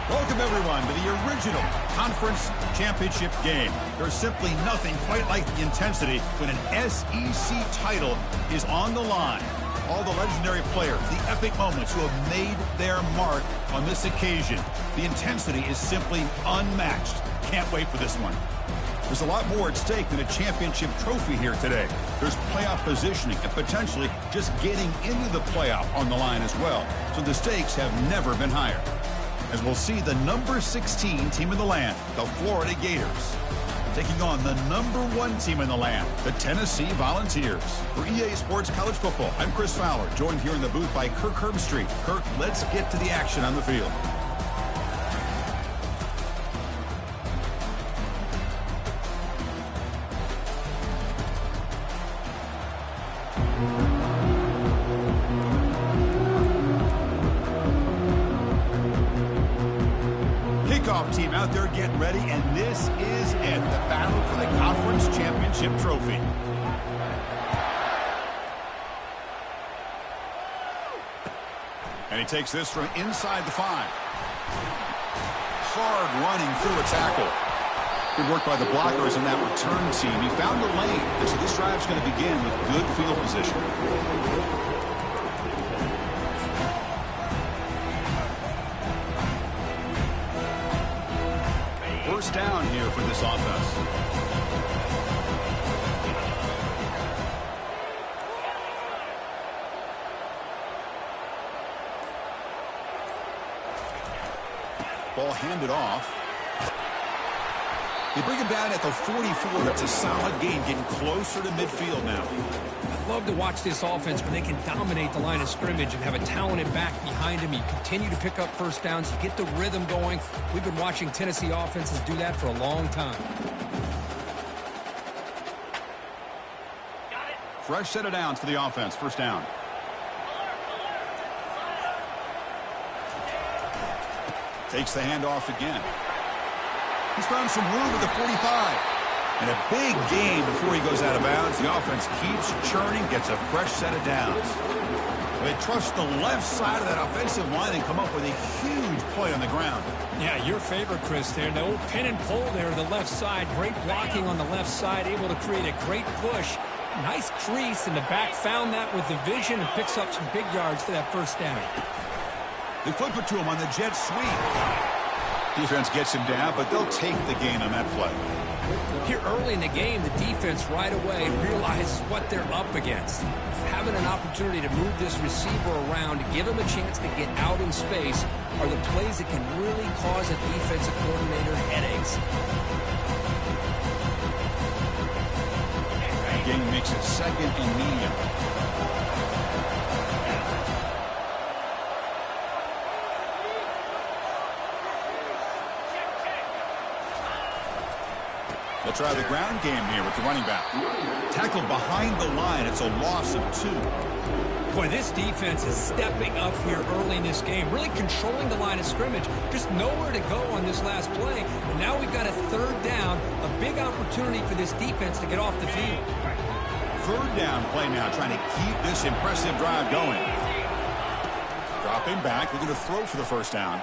Welcome, everyone, to the original conference championship game. There's simply nothing quite like the intensity when an SEC title is on the line. All the legendary players, the epic moments who have made their mark on this occasion. The intensity is simply unmatched. Can't wait for this one. There's a lot more at stake than a championship trophy here today. There's playoff positioning and potentially just getting into the playoff on the line as well. So the stakes have never been higher. As we'll see the number 16 team in the land, the Florida Gators, taking on the number 1 team in the land, the Tennessee Volunteers. For EA Sports College Football, I'm Chris Fowler, joined here in the booth by Kirk Herbstreit. Kirk, let's get to the action on the field. Team out there getting ready, and this is it, the battle for the conference championship trophy. And he takes this from inside the 5. Hard running through a tackle. Good work by the blockers in that return team. He found the lane, and so this drive's going to begin with good field position. First down here for this offense. Ball handed off. They bring him down at the 44. That's a solid gain, getting closer to midfield now. I love to watch this offense when they can dominate the line of scrimmage and have a talented back behind him. You continue to pick up first downs. You get the rhythm going. We've been watching Tennessee offenses do that for a long time. Fresh set of downs for the offense. First down. Takes the handoff again. He's found some room at the 45. And a big gain before he goes out of bounds. The offense keeps churning, gets a fresh set of downs. They trust the left side of that offensive line and come up with a huge play on the ground. Yeah, your favorite, Chris, there. The old pin and pull there, the left side. Great blocking on the left side, able to create a great push. Nice crease, and the back found that with the vision and picks up some big yards for that first down. They flip it to him on the jet sweep. Defense gets him down, but they'll take the gain on that play. Here early in the game, the defense right away realizes what they're up against. Having an opportunity to move this receiver around, to give him a chance to get out in space, are the plays that can really cause a defensive coordinator headaches. Gain makes it second and medium. They'll try the ground game here with the running back. Tackled behind the line. It's a loss of 2. Boy, this defense is stepping up here early in this game, really controlling the line of scrimmage. Just nowhere to go on this last play. And now we've got a third down, a big opportunity for this defense to get off the field. Third down play now, trying to keep this impressive drive going. Dropping back, looking to throw for the first down.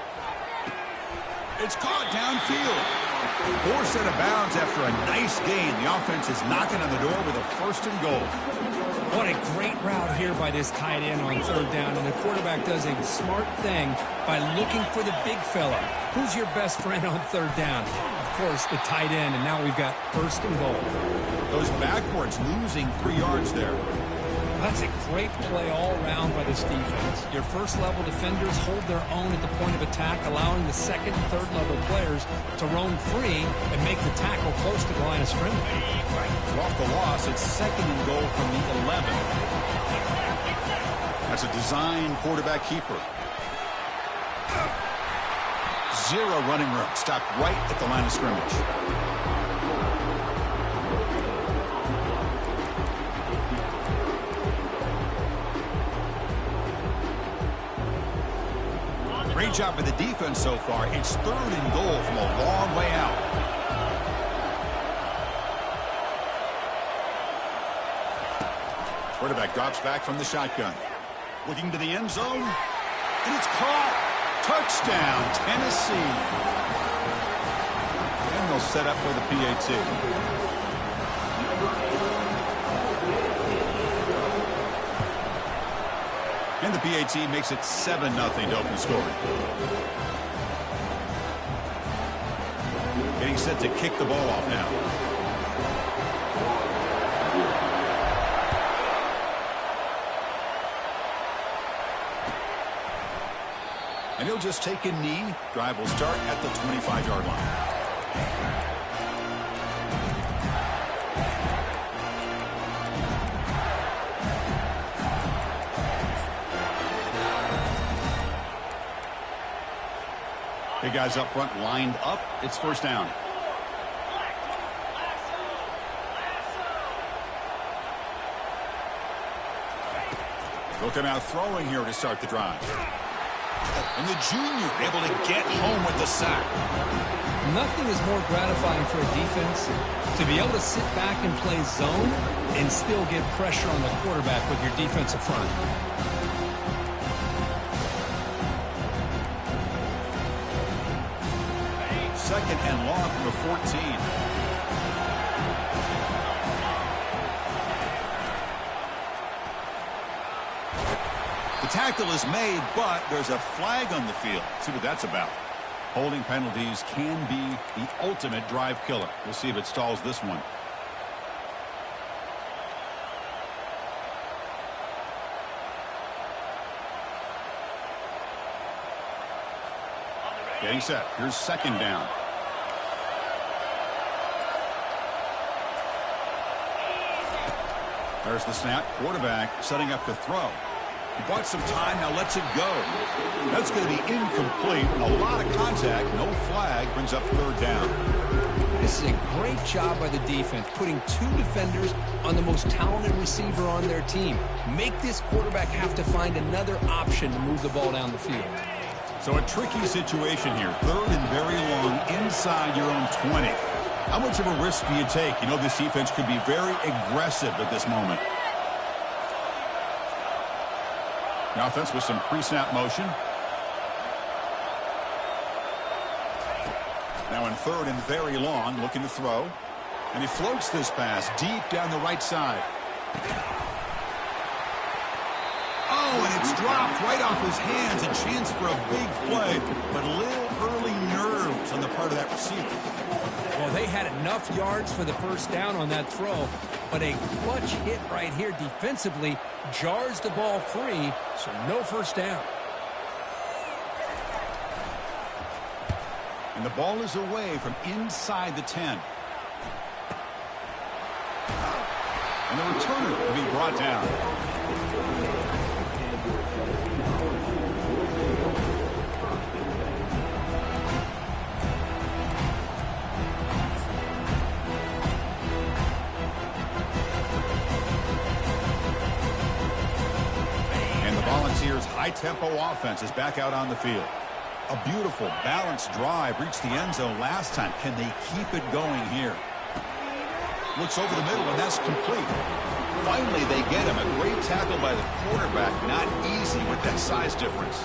It's caught downfield. 4 set of bounds after a nice gain. The offense is knocking on the door with a first and goal. What a great route here by this tight end on third down. And the quarterback does a smart thing by looking for the big fella. Who's your best friend on third down? Of course, the tight end. And now we've got first and goal. Goes backwards, losing 3 yards there. That's a great play all around by this defense. Your first-level defenders hold their own at the point of attack, allowing the second and third-level players to roam free and make the tackle close to the line of scrimmage. So off the loss, it's second and goal from the 11. That's a design quarterback keeper. 0 running room. Stopped right at the line of scrimmage. Great job by the defense so far. It's third and goal from a long way out. Quarterback drops back from the shotgun. Looking to the end zone. And it's caught. Touchdown, Tennessee. And they'll set up for the PAT. And the PAT makes it 7-0 to open scoring. Getting set to kick the ball off now. And he'll just take a knee. Drive will start at the 25-yard line. Big guys up front lined up. It's first down. They'll come out throwing here to start the drive. And the junior able to get home with the sack. Nothing is more gratifying for a defense to be able to sit back and play zone and still get pressure on the quarterback with your defensive front. Second and long from the 14. The tackle is made, but there's a flag on the field. Let's see what that's about. Holding penalties can be the ultimate drive killer. We'll see if it stalls this one. Getting set. Here's second down. There's the snap. Quarterback setting up to throw. He bought some time, now lets it go. That's going to be incomplete. A lot of contact, no flag, brings up third down. This is a great job by the defense, putting two defenders on the most talented receiver on their team. Make this quarterback have to find another option to move the ball down the field. So a tricky situation here. Third and very long inside your own 20. How much of a risk do you take? You know this defense could be very aggressive at this moment. The offense with some pre-snap motion. Now in third and very long, looking to throw. And he floats this pass deep down the right side. Oh, and it's dropped right off his hands. A chance for a big play, but a little early nerves on the part of that receiver. Well, they had enough yards for the first down on that throw, but a clutch hit right here defensively jars the ball free, so no first down. And the ball is away from inside the 10. And the returner will be brought down. Volunteers' high-tempo offense is back out on the field. A beautiful, balanced drive reached the end zone last time. Can they keep it going here? Looks over the middle, and that's complete. Finally, they get him. A great tackle by the quarterback. Not easy with that size difference.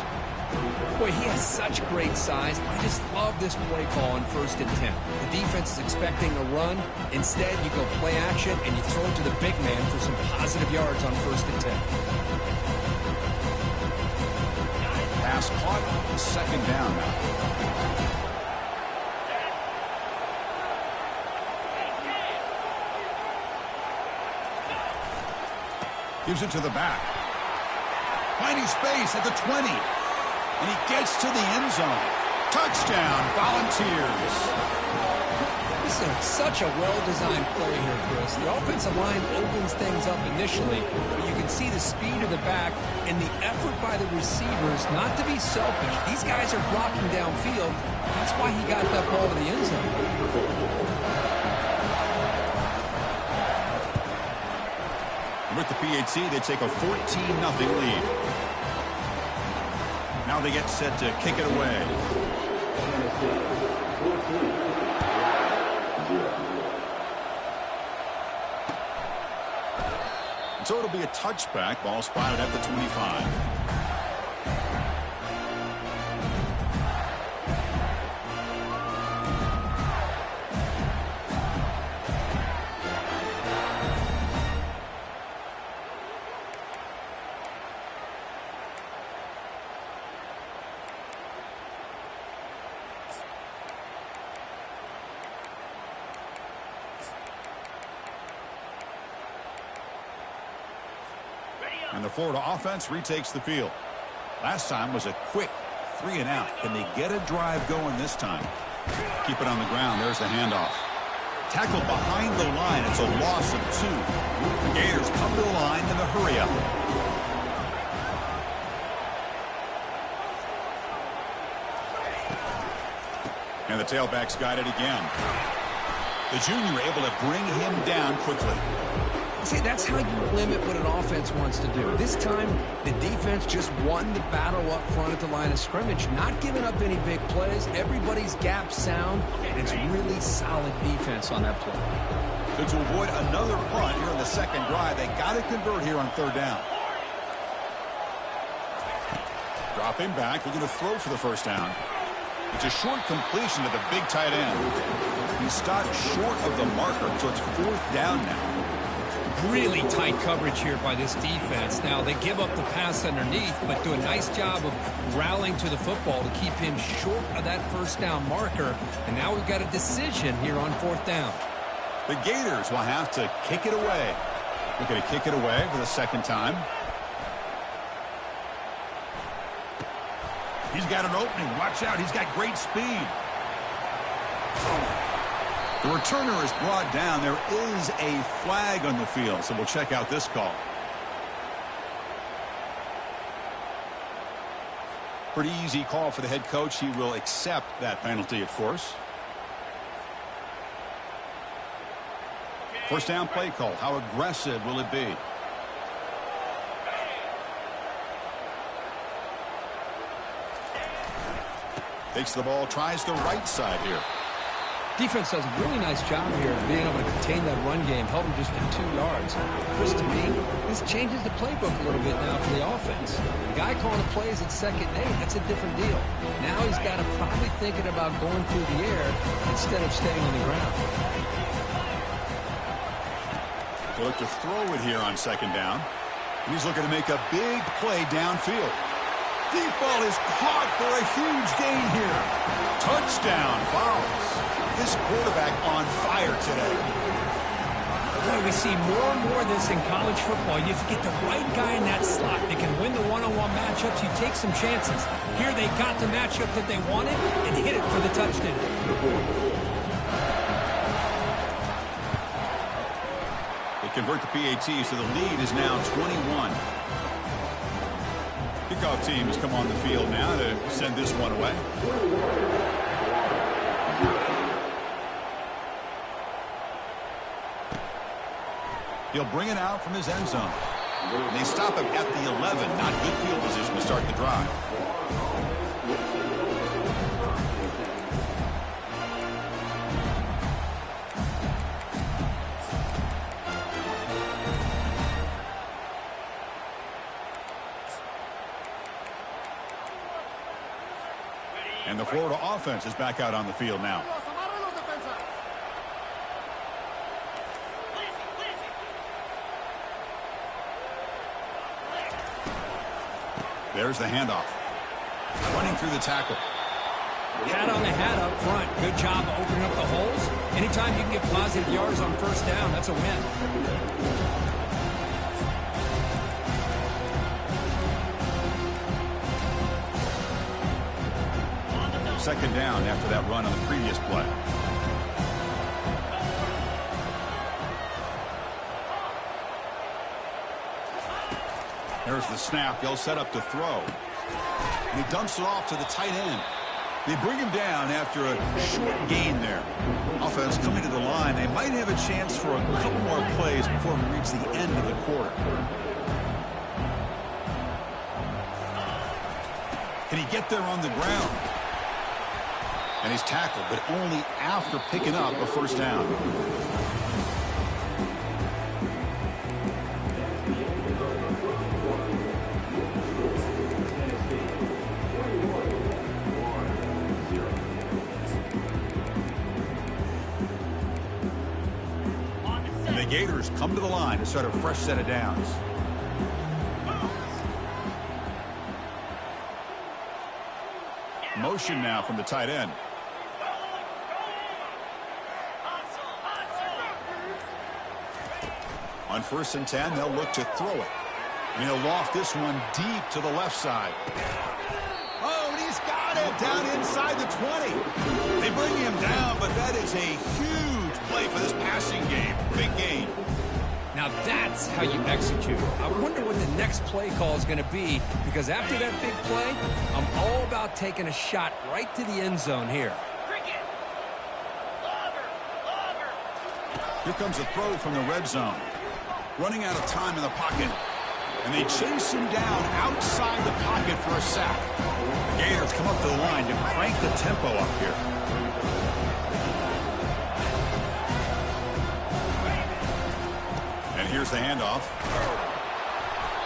Boy, he has such great size. I just love this play call on 1st and 10. The defense is expecting a run. Instead, you go play action, and you throw it to the big man for some positive yards on 1st and 10. Pass caught, second down now. Gives it to the back. Finding space at the 20. And he gets to the end zone. Touchdown, Volunteers. This is such a well-designed play here, Chris. The offensive line opens things up initially, but you can see the speed of the back and the effort by the receivers not to be selfish. These guys are blocking downfield. That's why he got that ball to the end zone. With the PAT, they take a 14-0 lead. Now they get set to kick it away. So it'll be a touchback. Ball spotted at the 25. And the Florida offense retakes the field. Last time was a quick 3-and-out. Can they get a drive going this time? Keep it on the ground. There's the handoff. Tackled behind the line. It's a loss of 2. The Gators come to the line in the hurry-up. And the tailback's got it again. The junior able to bring him down quickly. See, that's how you limit what an offense wants to do. This time, the defense just won the battle up front at the line of scrimmage, not giving up any big plays. Everybody's gap sound, and it's really solid defense on that play. So to avoid another punt here in the second drive, they got to convert here on 3rd down. Dropping back, looking to throw for the first down. It's a short completion to the big tight end. He stopped short of the marker, so it's 4th down now. Really tight coverage here by this defense. Now, they give up the pass underneath, but do a nice job of rallying to the football to keep him short of that first down marker. And now we've got a decision here on 4th down. The Gators will have to kick it away. They're going to kick it away for the second time. He's got an opening. Watch out. He's got great speed. The returner is brought down. There is a flag on the field, so we'll check out this call. Pretty easy call for the head coach. He will accept that penalty, of course. First down play call. How aggressive will it be? Takes the ball, tries the right side here. Defense does a really nice job here of being able to contain that run game, held him just to 2 yards. Chris, to me, this changes the playbook a little bit now for the offense. The guy calling the plays at 2nd and 8, that's a different deal. Now he's got to probably thinking about going through the air instead of staying on the ground. They look to throw it here on 2nd down. He's looking to make a big play downfield. Deep ball is caught for a huge gain here. Touchdown, Fowles. This quarterback on fire today. Boy, we see more and more of this in college football. You get the right guy in that slot. They can win the one-on-one matchups. You take some chances. Here they got the matchup that they wanted and hit it for the touchdown. They convert the PAT, so the lead is now 21. Kickoff team has come on the field now to send this one away. He'll bring it out from his end zone. And they stop him at the 11. Not good field position to start the drive. And the Florida offense is back out on the field now. There's the handoff. Running through the tackle. Hat on the hat up front. Good job of opening up the holes. Anytime you can get positive yards on 1st down, that's a win. Second down after that run on the previous play. There's the snap. They'll set up to throw. And he dumps it off to the tight end. They bring him down after a short gain there. Offense coming to the line. They might have a chance for a couple more plays before we reach the end of the quarter. Can he get there on the ground? And he's tackled, but only after picking up a 1st down. And the Gators come to the line to start a fresh set of downs. Motion now from the tight end. On 1st and 10, they'll look to throw it. And he'll loft this one deep to the left side. Oh, and he's got it down inside the 20. They bring him down, but that is a huge play for this passing game. Big gain. Now that's how you execute. I wonder what the next play call is going to be, because after that big play, I'm all about taking a shot right to the end zone here. Here comes a throw from the red zone. Running out of time in the pocket. And they chase him down outside the pocket for a sack. The Gators come up to the line to crank the tempo up here. And here's the handoff.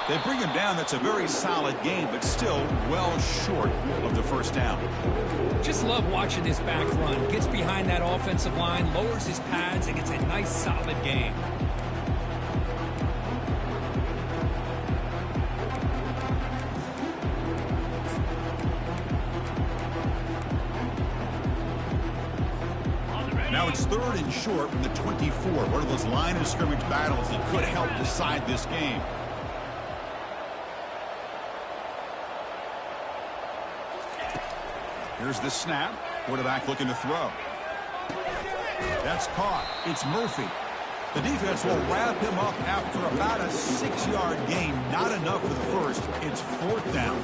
They bring him down. That's a very solid game, but still well short of the first down. Just love watching this back run. Gets behind that offensive line, lowers his pads, and gets a nice solid gain. Now it's 3rd and short from the 24. One of those line of scrimmage battles that could help decide this game. Here's the snap. Quarterback looking to throw. That's caught. It's Murphy. The defense will wrap him up after about a 6-yard gain. Not enough for the first. It's 4th down.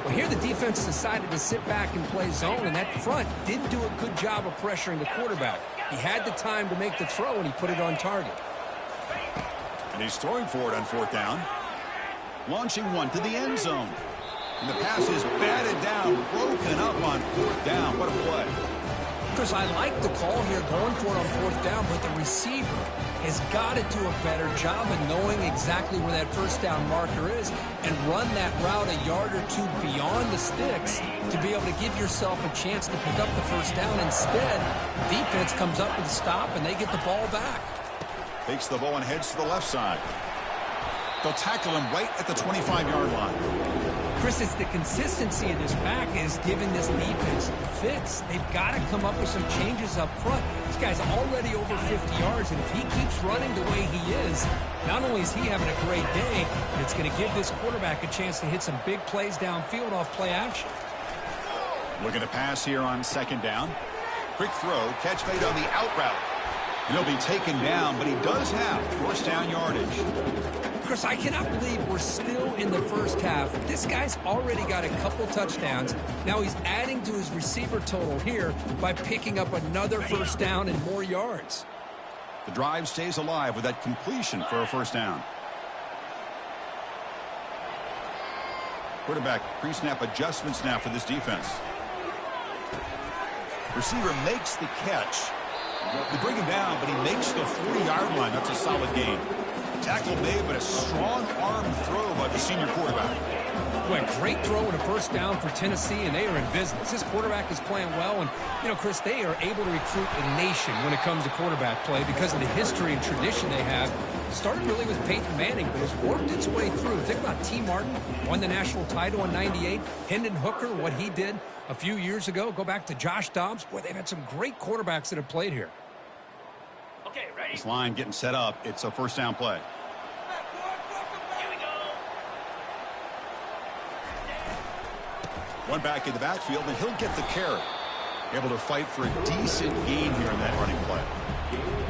Well, here the defense decided to sit back and play zone, and that front didn't do a good job of pressuring the quarterback. He had the time to make the throw, and he put it on target. And he's throwing for it on 4th down. Launching one to the end zone. And the pass is batted down, broken up on 4th down. What a play. Chris, I like the call here going for it on 4th down, but the receiver has got to do a better job of knowing exactly where that first down marker is and run that route a yard or two beyond the sticks to be able to give yourself a chance to pick up the first down. Instead, defense comes up with a stop, and they get the ball back. Takes the ball and heads to the left side. They'll tackle him right at the 25-yard line. Chris, it's the consistency of this back is giving this defense fits. They've got to come up with some changes up front. This guy's already over 50 yards, and if he keeps running the way he is, not only is he having a great day, but it's going to give this quarterback a chance to hit some big plays downfield off play action. Looking to pass here on 2nd down. Quick throw, catch made on the out route. He'll be taken down, but he does have 1st down yardage. Chris, I cannot believe we're still in the first half. This guy's already got a couple touchdowns. Now he's adding to his receiver total here by picking up another 1st down and more yards. The drive stays alive with that completion for a 1st down. Quarterback pre-snap adjustments now for this defense. Receiver makes the catch. They bring him down, but he makes the 40-yard line. That's a solid gain. Tackle made, but a strong arm throw by the senior quarterback. Well, great throw and a 1st down for Tennessee, and they are in business. This quarterback is playing well, and, you know, Chris, they are able to recruit a nation when it comes to quarterback play because of the history and tradition they have. Started really with Peyton Manning, but has worked its way through. Think about T. Martin, won the national title in '98. Hendon Hooker, what he did a few years ago. Go back to Josh Dobbs. Boy, they've had some great quarterbacks that have played here. Okay, ready? This line getting set up. It's a 1st down play. Here we go. One back in the backfield, and he'll get the carry. Able to fight for a decent gain here in that running play.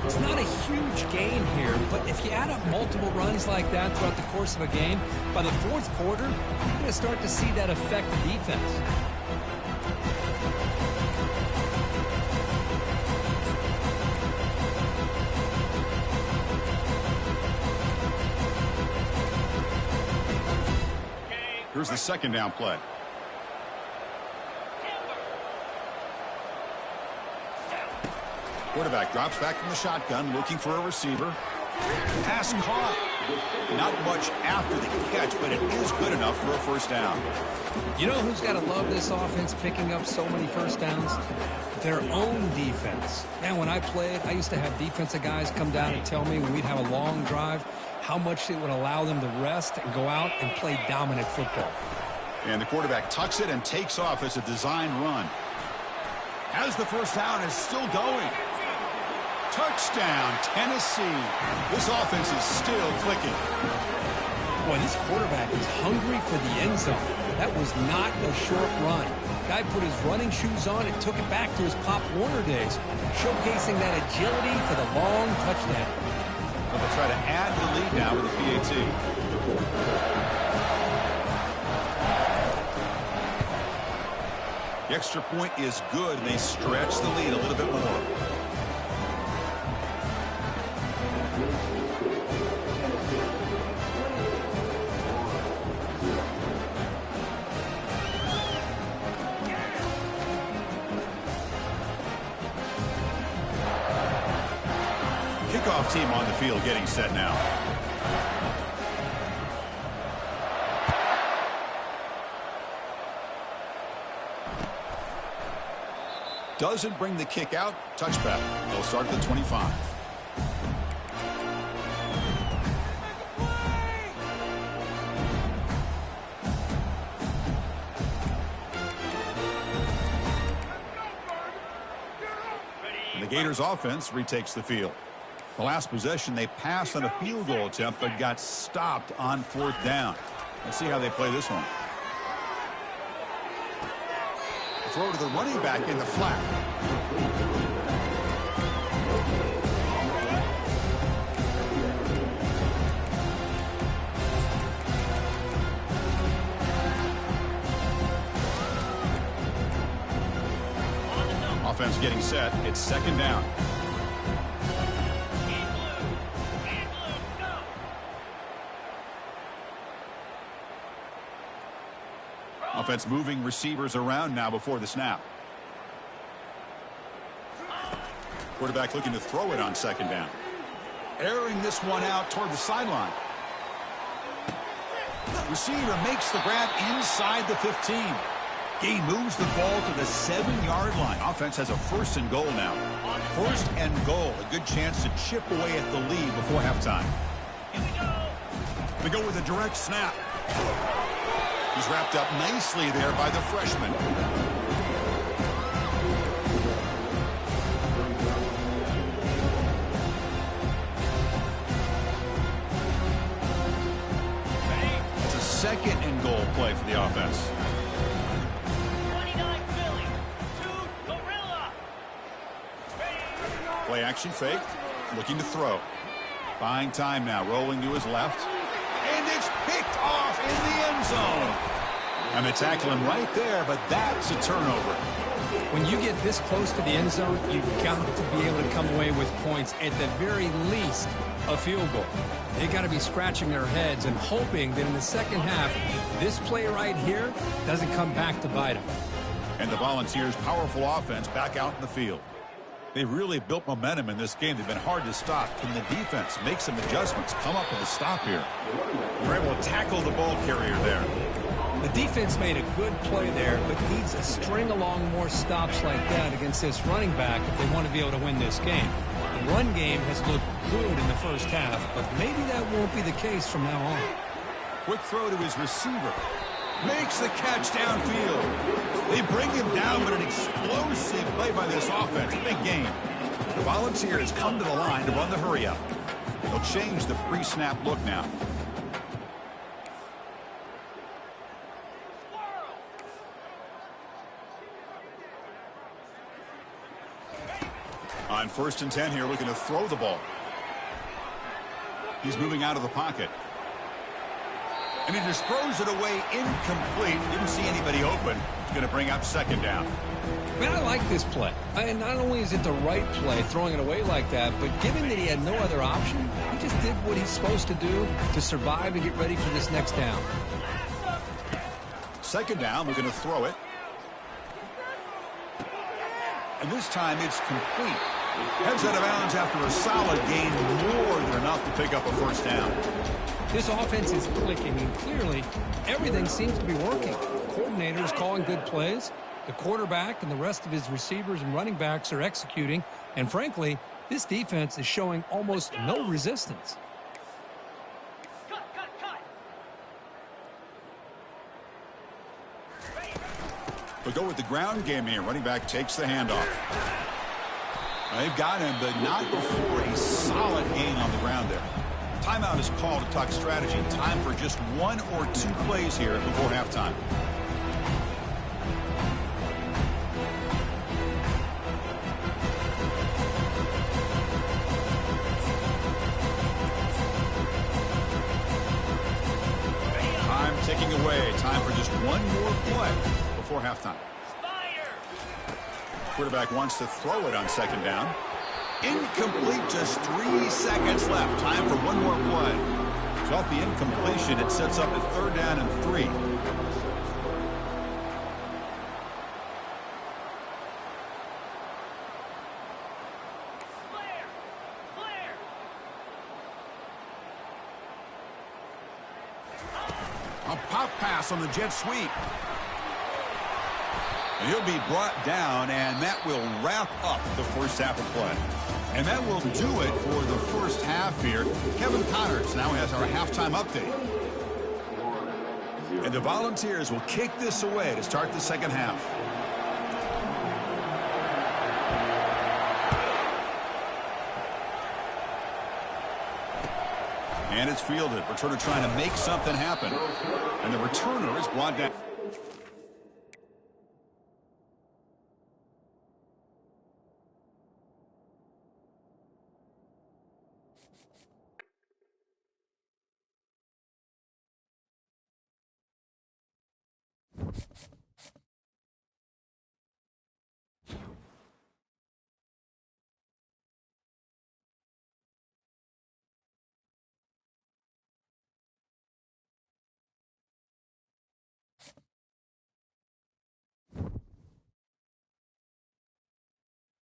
It's not a huge gain here, but if you add up multiple runs like that throughout the course of a game, by the 4th quarter, you're going to start to see that affect the defense. Here's the 2nd down play. Quarterback drops back from the shotgun, looking for a receiver. Pass caught. Not much after the catch, but it is good enough for a 1st down. You know who's got to love this offense picking up so many 1st downs? Their own defense. Man, when I played, I used to have defensive guys come down and tell me when we'd have a long drive how much it would allow them to rest and go out and play dominant football. And the quarterback tucks it and takes off as a design run. As the 1st down is still going. Touchdown, Tennessee. This offense is still clicking. Boy, this quarterback is hungry for the end zone. That was not a short run. Guy put his running shoes on and took it back to his Pop Warner days, showcasing that agility for the long touchdown. Well, they'll try to add the lead now with a PAT. The extra point is good, and they stretch the lead a little bit more. Kickoff team on the field getting set now. Doesn't bring the kick out. Touchback. They'll start at the 25. And the Gators offense retakes the field. The last possession, they passed on a field goal attempt, but got stopped on 4th down. Let's see how they play this one. Throw to the running back in the flat. Offense getting set. It's 2nd down. Offense moving receivers around now before the snap. Quarterback looking to throw it on 2nd down. Airing this one out toward the sideline. Receiver makes the grab inside the 15. He moves the ball to the 7-yard line. Offense has a 1st and goal now. 1st and goal. A good chance to chip away at the lead before halftime. They go with a direct snap. He's wrapped up nicely there by the freshman. It's a 2nd and goal play for the offense. 29 Philly, 2 Gorilla. Play action fake. Looking to throw. Buying time now. Rolling to his left. And it's picked off in the end zone. And they tackle him right there, but that's a turnover. When you get this close to the end zone, you've got to be able to come away with points, at the very least a field goal. They got to be scratching their heads and hoping that in the second half, this play right here doesn't come back to bite them. And the Volunteers' powerful offense back out in the field. They've really built momentum in this game. They've been hard to stop. Can the defense make some adjustments, come up with a stop here? They're able to tackle the ball carrier there. The defense made a good play there, but needs to string along more stops like that against this running back if they want to be able to win this game. The run game has looked good in the first half, but maybe that won't be the case from now on. Quick throw to his receiver. Makes the catch downfield. They bring him down, but an explosive play by this offense. Big game. The Volunteers come to the line to run the hurry-up. They'll change the pre-snap look now. On 1st and 10 here, looking to throw the ball. He's moving out of the pocket. And he just throws it away incomplete. Didn't see anybody open. He's going to bring up 2nd down. Man, I like this play. And not only is it the right play, throwing it away like that, but given that he had no other option, he just did what he's supposed to do to survive and get ready for this next down. 2nd down, we're going to throw it. And this time it's complete. Heads out of bounds after a solid gain, more than enough to pick up a 1st down. This offense is clicking, and clearly everything seems to be working. The coordinator is calling good plays. The quarterback and the rest of his receivers and running backs are executing. And frankly, this defense is showing almost no resistance. We'll go with the ground game here. Running back takes the handoff. They've got him, but not before a solid gain on the ground there. Timeout is called to talk strategy. Time for just 1 or 2 plays here before halftime. Time ticking away. Time for just 1 more play before halftime. Quarterback wants to throw it on second down. Incomplete, just 3 seconds left. Time for 1 more play. So off the incompletion, it sets up a 3rd down and 3. A pop pass on the jet sweep. And he'll be brought down, and that will wrap up the first half of play. And that will do it for the first half here. Kevin Connors now has our halftime update. And the Volunteers will kick this away to start the second half. And it's fielded. Returner trying to make something happen. And the returner is brought down.